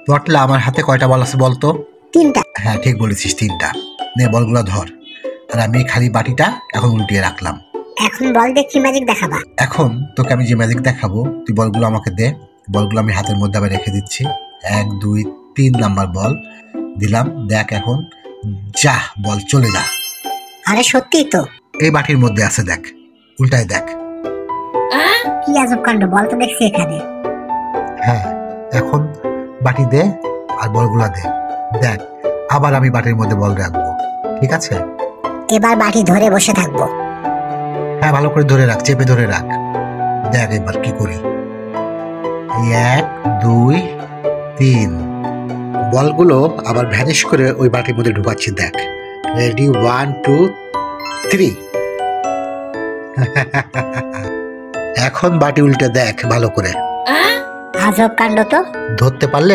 পটলা, আমার হাতে কয়টা বল আছে বলতো? 3টা। হ্যাঁ, ঠিক বলেছিস, 3টা। নে বলগুলো ধর। আর আমি খালি বাটিটা এখন উল্টিয়ে রাখলাম। এখন বল দিয়ে কি ম্যাজিক দেখাবা? এখন তোকে আমি যে ম্যাজিক দেখাবো, তুই বলগুলো আমাকে দে। বলগুলো আমি হাতের মধ্যে আবার রেখে দিচ্ছি। 1 2 3 নাম্বার বল দিলাম। দেখ এখন, যা বল চলে যা। আরে সত্যি তো। এই বাটির মধ্যে আছে, দেখ, উল্টায় দেখ। কি আজব কাণ্ড, বল তো দেখছি এখানে। হ্যাঁ, এখন বাটি দে আর বলগুলা দে। দেখ, আবার আমি বাটির মধ্যে বল রাখবো, ঠিক আছে? এবার বাটি ধরে বসে থাকবো। হ্যাঁ, ভালো করে ধরে রাখ, চেপে ধরে রাখ। দেখ এবার কি করি। 1 2 3 বলগুলো আবার ভ্যানিশ করে ওই বাটির মধ্যে ঢুকাচ্ছি। দেখ, রেডি, 1 2 3। এখন বাটি উল্টে দেখ ভালো করে। আজব কাণ্ড তো। ধরতে পারলে